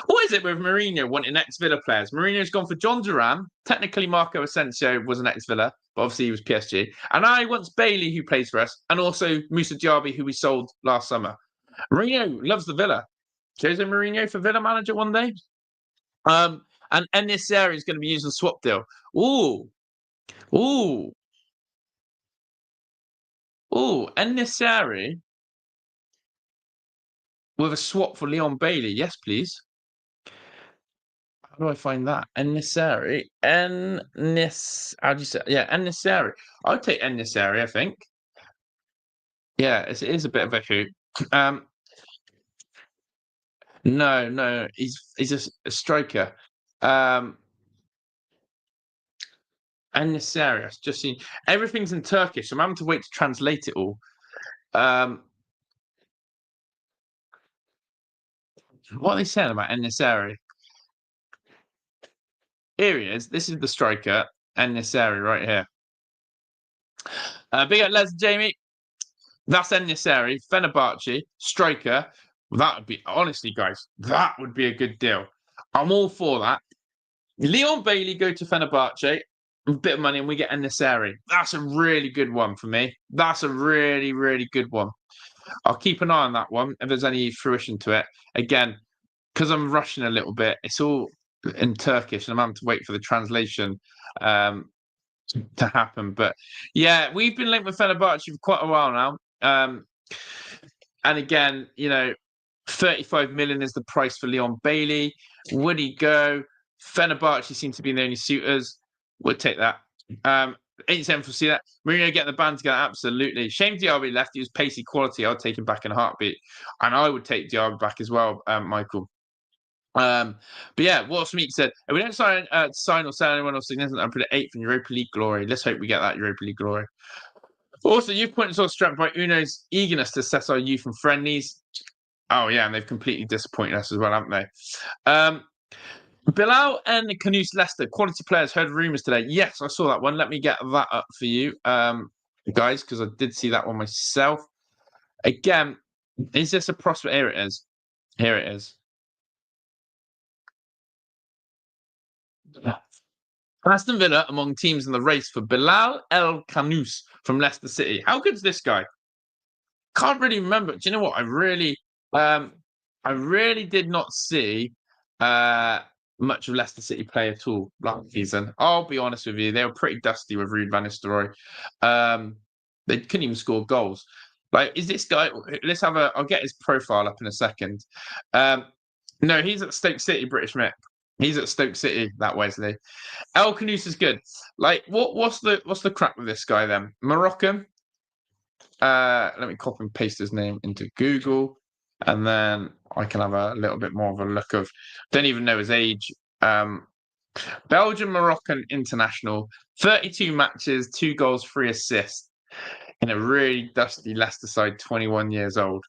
What is it with Mourinho wanting ex-Villa players? Mourinho's gone for John Duran. Technically, Marco Asensio was an ex-Villa, but obviously he was PSG. And I wants Bailey, who plays for us, and also Moussa Diaby, who we sold last summer. Mourinho loves the Villa. Jose Mourinho for Villa manager one day. And Eniseri is going to be using a swap deal. Ooh. Eniseri with a swap for Leon Bailey. Yes, please. How do I find that? Eniseri. How do you say? Yeah, Eniseri. I'll take Eniseri, I think. Yeah, it is a bit of a hoot. No, he's a striker. Eniseri. I've just seen everything's in Turkish. I'm having to wait to translate it all. What are they saying about Eniseri? Here he is. This is the striker, Eniseri, right here. Big up Les Jamie. That's Eniseri, Fenerbahce, striker. That would be, honestly, guys, that would be a good deal. I'm all for that. Leon Bailey go to Fenerbahce, a bit of money, and we get Eniseri. That's a really good one for me. That's a really, really good one. I'll keep an eye on that one if there's any fruition to it. Again, because I'm rushing a little bit, it's all in Turkish, and I'm having to wait for the translation to happen. But yeah, we've been linked with Fenerbahce for quite a while now. And again, 35 million is the price for Leon Bailey. Would he go? Fenerbahce seem to be the only suitors. We'll take that. 87 for see that. Mourinho getting the band together, absolutely. Shame Diaby left. He was pacey quality. I'd take him back in a heartbeat, and I would take Diaby back as well, Michael. But yeah, what Smeek said, if we don't sign or sell anyone or significant, I'm put 8th in Europa League glory. Let's hope we get that Europa League glory. Also, you've pointed us all strength by Uno's eagerness to assess our youth and friendlies. Oh yeah, and they've completely disappointed us as well, haven't they? Bilal El Khannouss Leicester, quality players, heard rumours today. Yes, I saw that one. Let me get that up for you, guys, because I did see that one myself. Again, is this a prospect? Here it is. Here it is. Aston Villa among teams in the race for Bilal El Khannouss from Leicester City. How good is this guy? Can't really remember. Do you know what? I really did not see much of Leicester City play at all last season. I'll be honest with you, they were pretty dusty with Ruud van Nistelrooy. They couldn't even score goals. Like, is this guy? Let's have I'll get his profile up in a second. No, he's at Stoke City, British Mick. He's at Stoke City, that Wesley. El Khannouss is good. Like, what's the crack with this guy then? Moroccan. Let me copy and paste his name into Google, and then I can have a little bit more of a look of. Don't even know his age. Belgian Moroccan international, 32 matches, 2 goals, 3 assists, in a really dusty Leicester side, 21 years old.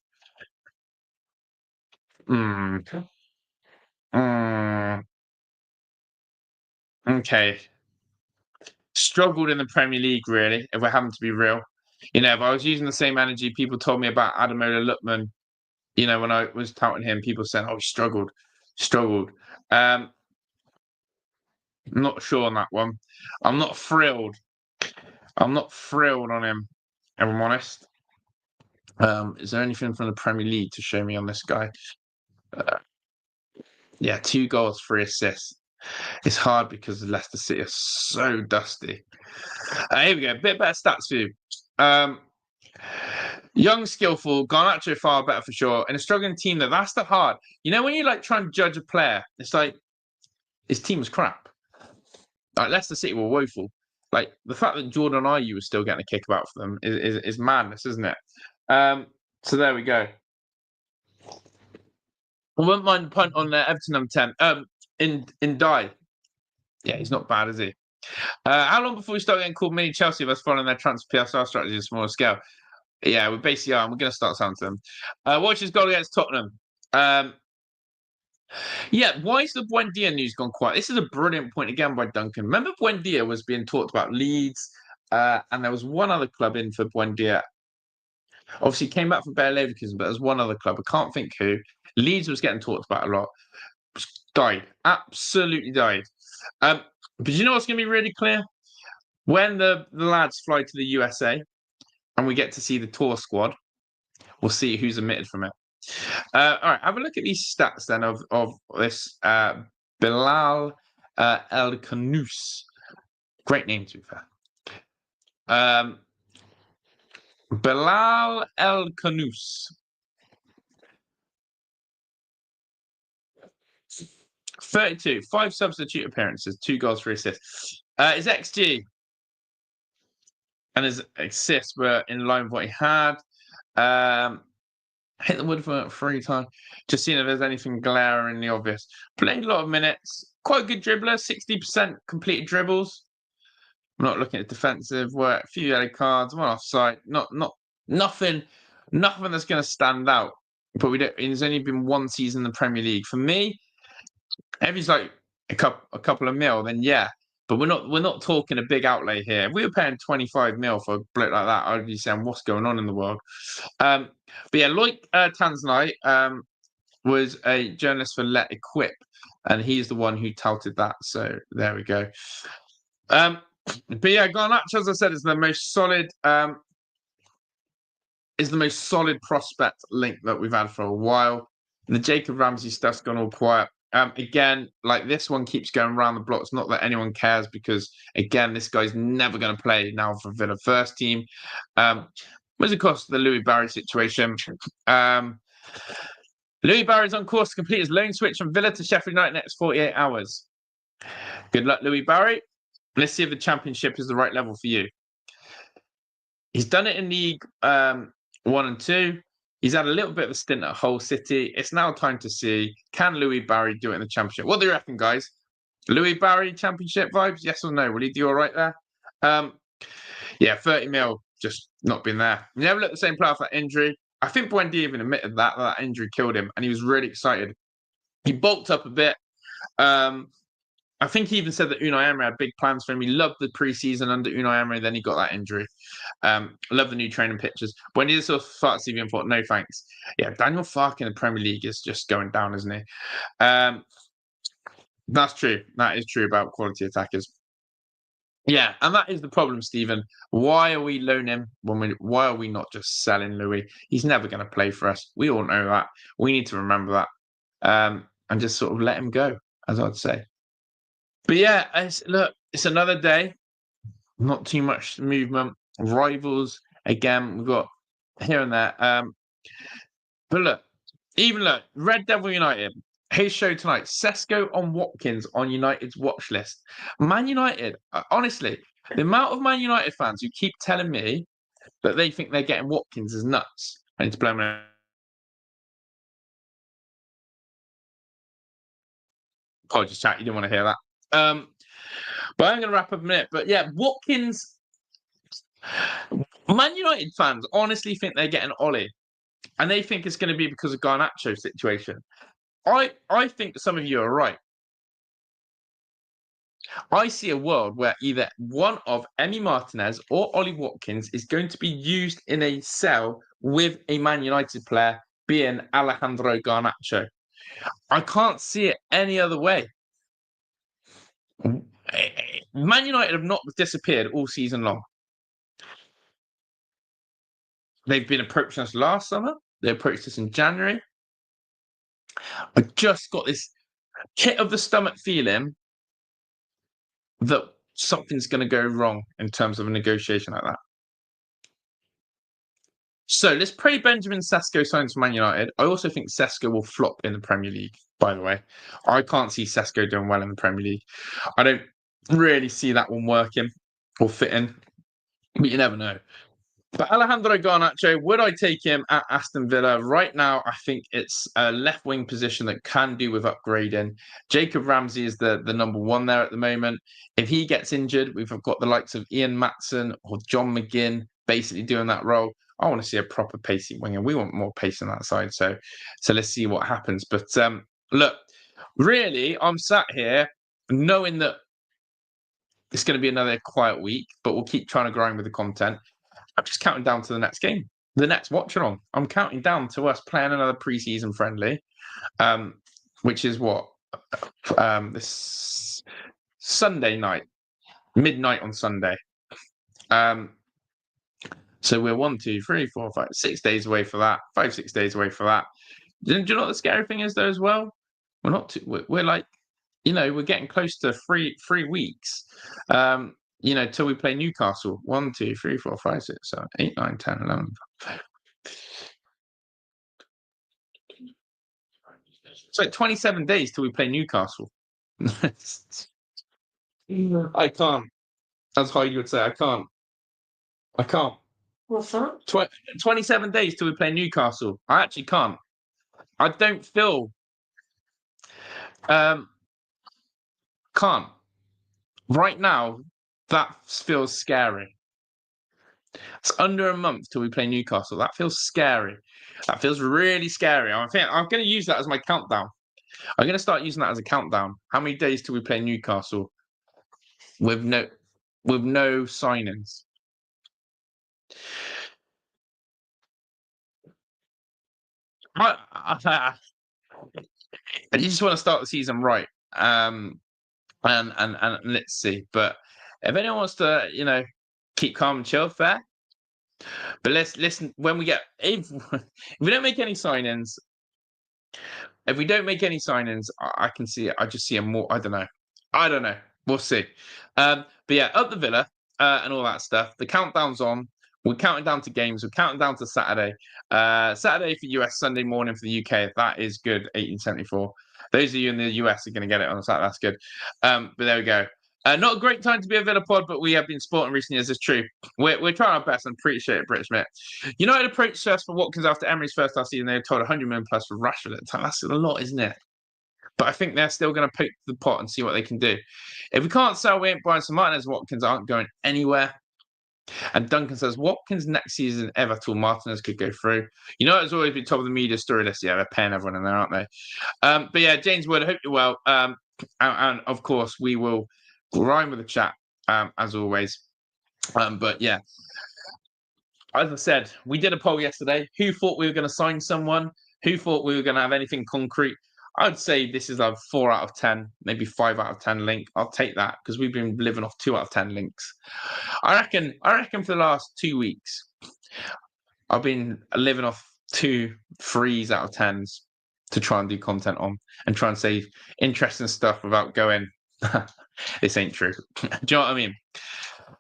Okay. Struggled in the Premier League, really, if we're having to be real. If I was using the same energy people told me about Ademola Lookman, when I was touting him, people said, oh, he struggled. Struggled. Not sure on that one. I'm not thrilled. I'm not thrilled on him, if I'm honest. Is there anything from the Premier League to show me on this guy? Yeah, 2 goals, 3 assists. It's hard because Leicester City are so dusty. Here we go. A bit better stats for you. Young, skillful, Garnacho far better for sure. In a struggling team, though, that's the hard. You know, when you like try and judge a player, it's like his team was crap. Like Leicester City were woeful. Like the fact that Jordan Ayew was still getting a kick about for them is madness, isn't it? So there we go. I wouldn't mind the punt on Everton number 10. In Die. Yeah, he's not bad, is he? How long before we start getting called mini Chelsea of us following their transfer PSR strategy on a smaller scale? Yeah, we basically are. And we're going to start sounding to them. Watch his goal against Tottenham. Yeah, why is the Buendia news gone quiet? This is a brilliant point again by Duncan. Remember Buendia was being talked about Leeds, and there was one other club in for Buendia. Obviously, he came back from Bayer Leverkusen, but there's one other club. I can't think who. Leeds was getting talked about a lot. Died. Absolutely died. But you know what's going to be really clear? When the lads fly to the USA and we get to see the tour squad, we'll see who's omitted from it. All right, have a look at these stats then of this Bilal El Khannouss. Great name, to be fair. Bilal El Khannouss. 32, 5 substitute appearances, 2 goals, 3 assists. His XG and his assists were in line with what he had. Hit the wood for 3 times. Just seeing if there's anything glaringly obvious. Played a lot of minutes. Quite a good dribbler. 60% completed dribbles. I'm not looking at defensive work. A few yellow cards. 1 offside. Nothing that's going to stand out. But there's only been 1 season in the Premier League. For me, if he's like a couple of mil, then yeah. But we're not talking a big outlay here. If we were paying 25 mil for a bloke like that, I'd be saying, what's going on in the world? But yeah, Loic Tanzanite was a journalist for Let Equip, and he's the one who touted that. So there we go. But yeah, Garnacho, as I said, is the most solid prospect link that we've had for a while. And the Jacob Ramsey stuff's gone all quiet. Again, like this one keeps going around the blocks. Not that anyone cares because, again, this guy's never going to play now for Villa first team. Was of course the Louis Barry situation. Louis Barry's on course to complete his loan switch from Villa to Sheffield United next 48 hours. Good luck, Louis Barry. Let's see if the Championship is the right level for you. He's done it in League 1 and 2. He's had a little bit of a stint at Hull City. It's now time to see, can Louis Barry do it in the Championship? What do you reckon, guys? Louis Barry Championship vibes? Yes or no? Will he do all right there? Yeah, 30 mil, just not been there. He never looked the same player for that injury. I think Buendia even admitted that injury killed him, and he was really excited. He bulked up a bit. I think he even said that Unai Emery had big plans for him. He loved the preseason under Unai Emery, then he got that injury. Love the new training pictures. When he saw Farke CV and thought, no thanks. Yeah, Daniel Farke in the Premier League is just going down, isn't he? That's true. That is true about quality attackers. Yeah, and that is the problem, Stephen. Why are we loaning him why are we not just selling Louis? He's never going to play for us. We all know that. We need to remember that. And just sort of let him go, as I'd say. But yeah, it's another day. Not too much movement. Rivals, again, we've got here and there. But look, Red Devil United, his show tonight, Sesko on Watkins on United's watch list. Man United, honestly, the amount of Man United fans who keep telling me that they think they're getting Watkins is nuts. I need to blow my... Apologies, chat, you didn't want to hear that. But I'm going to wrap up a minute. But yeah, Watkins, Man United fans honestly think they're getting Ollie. And they think it's going to be because of Garnacho's situation. I think some of you are right. I see a world where either one of Emi Martinez or Ollie Watkins is going to be used in a cell with a Man United player, being Alejandro Garnacho. I can't see it any other way. Man United have not disappeared all season long. They've been approaching us last summer. They approached us in January. I just got this hit of the stomach feeling that something's going to go wrong in terms of a negotiation like that. So let's pray Benjamin Sesko signs for Man United. I also think Sesko will flop in the Premier League, by the way. I can't see Sesko doing well in the Premier League. I don't really see that one working or fitting, but you never know. But Alejandro Garnacho, would I take him at Aston Villa? Right now, I think it's a left wing position that can do with upgrading. Jacob Ramsey is the number one there at the moment. If he gets injured, we've got the likes of Ian Matson or John McGinn basically doing that role. I want to see a proper pacey winger. We want more pace on that side. So let's see what happens. But look, really, I'm sat here knowing that it's going to be another quiet week, but we'll keep trying to grind with the content. I'm just counting down to the next game, the next watch along. I'm counting down to us playing another preseason friendly, which is what? This Sunday night, midnight on Sunday. So we're 1, 2, 3, 4, 5, 6 days away for that. 5, 6 days away for that. Do you know what the scary thing is though as well? We're not. We're like, we're getting close to three weeks. Till we play Newcastle. 1, 2, 3, 4, 5, 6, 7, 8, 9, 10, 11. It's like 27 days till we play Newcastle. I can't. That's how you would say I can't. What's that? 27 days till we play Newcastle. I actually can't. I don't feel. Can't. Right now, that feels scary. It's under a month till we play Newcastle. That feels scary. That feels really scary. I think I'm going to use that as my countdown. I'm going to start using that as a countdown. How many days till we play Newcastle with no signings? I just want to start the season right. And let's see. But if anyone wants to, keep calm and chill, fair. But let's listen when we get if we don't make any signings. If we don't make any signings, I can see it. I just see a more. I don't know. We'll see. But yeah, up the Villa and all that stuff. The countdown's on. We're counting down to games. We're counting down to Saturday. Saturday for US, Sunday morning for the UK. That is good. 1874. Those of you in the US are going to get it on Saturday. That's good. But there we go. Not a great time to be a Villa pod, but we have been sporting recent years. It's true. We're trying our best. I'm pretty sure it, British mate. United approached us for Watkins after Emery's first half season. They were told 100 million plus for Rashford at the time. That's a lot, isn't it? But I think they're still going to poke the pot and see what they can do. If we can't sell, we ain't buying some Martinez. Watkins aren't going anywhere. And Duncan says, Watkins next season ever till Martinez could go through. It's always been top of the media story list. Yeah, they're paying everyone in there, aren't they? But yeah, James Wood, I hope you're well. And of course, we will grind with the chat, as always. But yeah, as I said, we did a poll yesterday. Who thought we were going to sign someone? Who thought we were going to have anything concrete? I'd say this is a 4 out of 10, maybe 5 out of 10 link. I'll take that because we've been living off 2 out of 10 links. I reckon for the last 2 weeks, I've been living off 2 3s out of 10s to try and do content on and try and say interesting stuff without going, this ain't true. Do you know what I mean?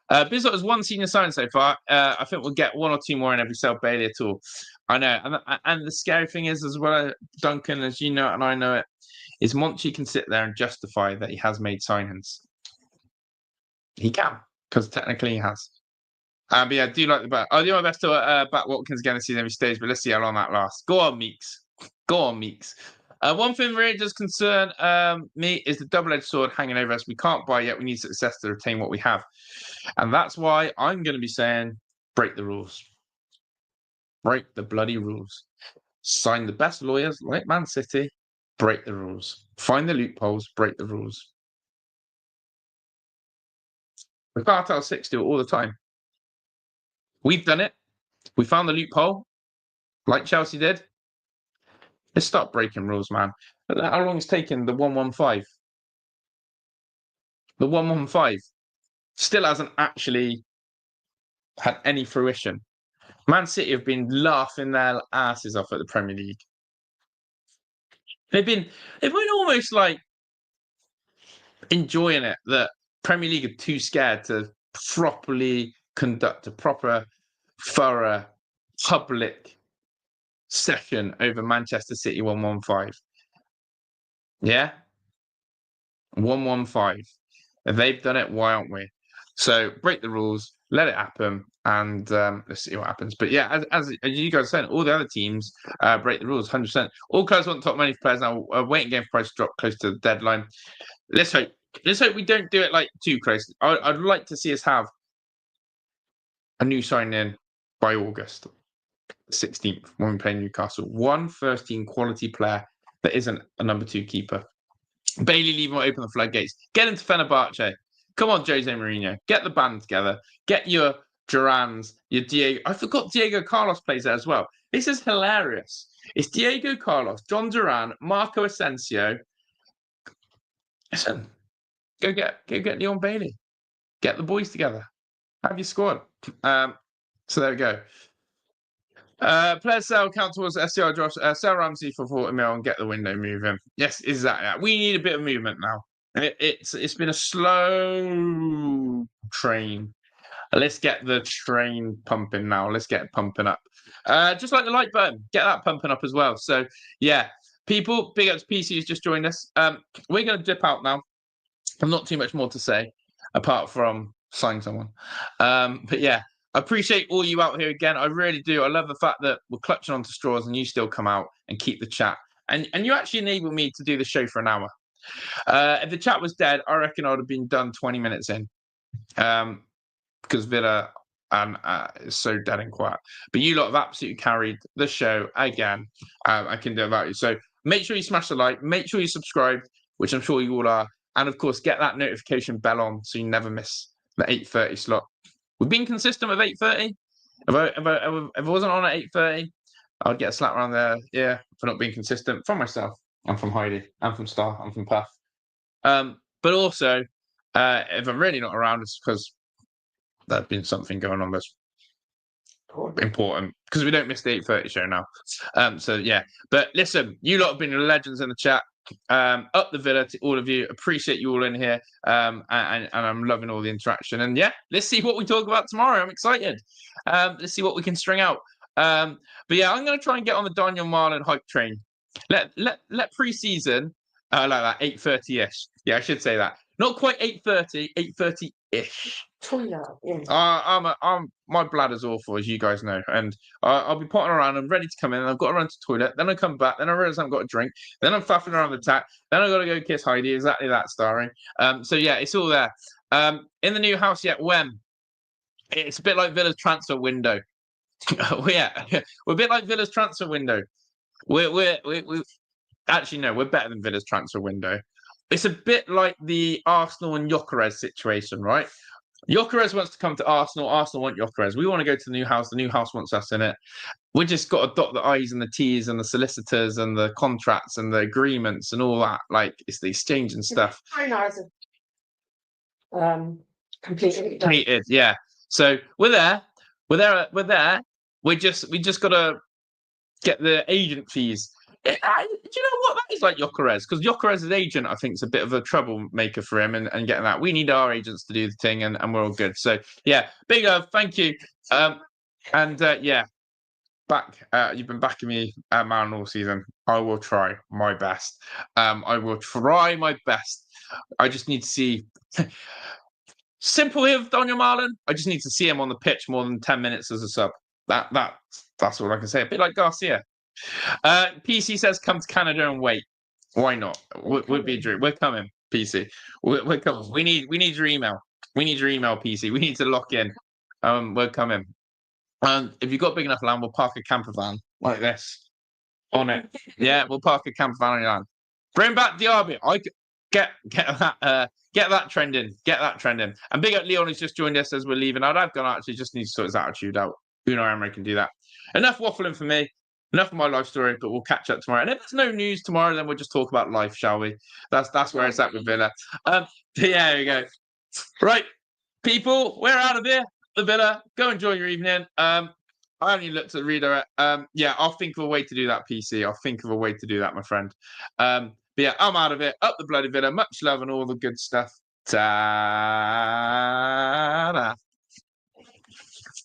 Bizzot has 1 senior sign so far. I think we'll get 1 or 2 more in every sell Bailey at all. I know. And the scary thing is as well, Duncan, as you know it and I know it, is Monchi can sit there and justify that he has made signings. He can, because technically he has. But yeah, I do like the back. I'll do my best to back Watkins again and see every stage, but let's see how long that lasts. Go on, Meeks. One thing really does concern me is the double-edged sword hanging over us. We can't buy yet. We need success to retain what we have. And that's why I'm going to be saying, break the rules. Break the bloody rules. Sign the best lawyers like Man City. Break the rules. Find the loopholes. Break the rules. The Cartel 6 do it all the time. We've done it. We found the loophole, like Chelsea did. Let's start breaking rules, man. How long it's taken the 115? The 115 still hasn't actually had any fruition. Man City have been laughing their asses off at the Premier League. They've been almost like enjoying it that Premier League are too scared to properly conduct a proper, thorough, public session over Manchester City 115. Yeah? 115. If they've done it, why aren't we? So break the rules, let it happen, and let's see what happens. But yeah, as you guys said, all the other teams break the rules 100%. All clubs want top money for players now. Waiting game for price to drop close to the deadline. Let's hope. Let's hope we don't do it like too close. I'd like to see us have a new signing by August 16th when we play Newcastle. One first team quality player that isn't a number 2 keeper. Bailey Levy will open the floodgates. Get into Fenerbahce. Come on, Jose Mourinho. Get the band together. Get your Durans, your Diego. I forgot Diego Carlos plays there as well. This is hilarious. It's Diego Carlos, John Duran, Marco Asensio. Listen, go get Leon Bailey. Get the boys together. Have your squad. So there we go. Players sell count towards SCR Josh. Sell Ramsey for 40 mil and get the window moving. Yes, exactly that. We need a bit of movement now. It's been a slow train. Let's get the train pumping now. Let's get it pumping up. Just like the like button, get that pumping up as well. So yeah, people, big up to PC who's just joined us. We're going to dip out now. I've not too much more to say apart from sign someone. But yeah, I appreciate all you out here again. I really do. I love the fact that we're clutching onto straws and you still come out and keep the chat. And you actually enable me to do the show for an hour. If the chat was dead, I reckon I would have been done 20 minutes in. Because Villa is so dead and quiet. But you lot have absolutely carried the show again. I can do about you. So make sure you smash the like. Make sure you subscribe, which I'm sure you all are. And of course, get that notification bell on so you never miss the 8:30 slot. We've been consistent with 8:30. If I wasn't on at 8:30, I would get a slap around there. Yeah, for not being consistent from myself and from Heidi and from Star and from Puff. But also, if I'm really not around, it's because there's been something going on that's important because we don't miss the 8:30 show now. So yeah, but listen, you lot have been legends in the chat. Up the Villa to all of you. Appreciate you all in here. And I'm loving all the interaction. And yeah, let's see what we talk about tomorrow. I'm excited. Let's see what we can string out. But yeah, I'm going to try and get on the Daniel Marlin hype train. Let pre-season like that 8:30-ish. Yeah, I should say that. Not quite 8:30, 8:30-ish. My bladder's awful, as you guys know, and I'll be potting around. I'm ready to come in. And I've got to run to the toilet. Then I come back. Then I realise I haven't got a drink. Then I'm faffing around the tap. Then I've got to go kiss Heidi. Exactly that, starring. So yeah, it's all there. In the new house yet? When? It's a bit like Villa's transfer window. Yeah, we're a bit like Villa's transfer window. We're actually no, we're better than Villa's transfer window. It's a bit like the Arsenal and Gyökeres situation, right? Gyökeres wants to come to Arsenal. Arsenal want Gyökeres. We want to go to the new house. The new house wants us in it. We just got to dot the I's and the T's and the solicitors and the contracts and the agreements and all that. Like it's the exchange and stuff. Completed. Yeah. So we're there. We just got to get the agent fees. Do you know what that is like, Gyökeres? Because Gyökeres' agent, I think, is a bit of a troublemaker for him and getting that. We need our agents to do the thing, and we're all good. So, yeah, big love. Thank you. Yeah, back. You've been backing me, man, all season. I will try my best. I will try my best. I just need to see... Simple here with Daniel Marlin. I just need to see him on the pitch more than 10 minutes as a sub. That's all I can say. A bit like Garcia. PC says come to Canada and wait. Why not? Would be a dream. We're coming, PC. We're coming. We need your email. We need your email, PC. We need to lock in. We're coming. If you've got big enough land, we'll park a camper van like this on it. Yeah, we'll park a camper van on your land. Bring back Diaby. I get that trending. Get that trending. And big up Leon who's just joined us as we're leaving. I've gone actually just need to sort his attitude out. Uno Emery can do that. Enough waffling for me. enough of my life story, but we'll catch up tomorrow. And if there's no news tomorrow, then we'll just talk about life, shall we? That's where it's at with Villa. Yeah, there we go. Right, people, we're out of here. The Villa, go enjoy your evening. I only looked at the redirect. Yeah, I'll think of a way to do that, PC. I'll think of a way to do that, my friend. But yeah, I'm out of it. Up the bloody Villa. Much love and all the good stuff. Ta.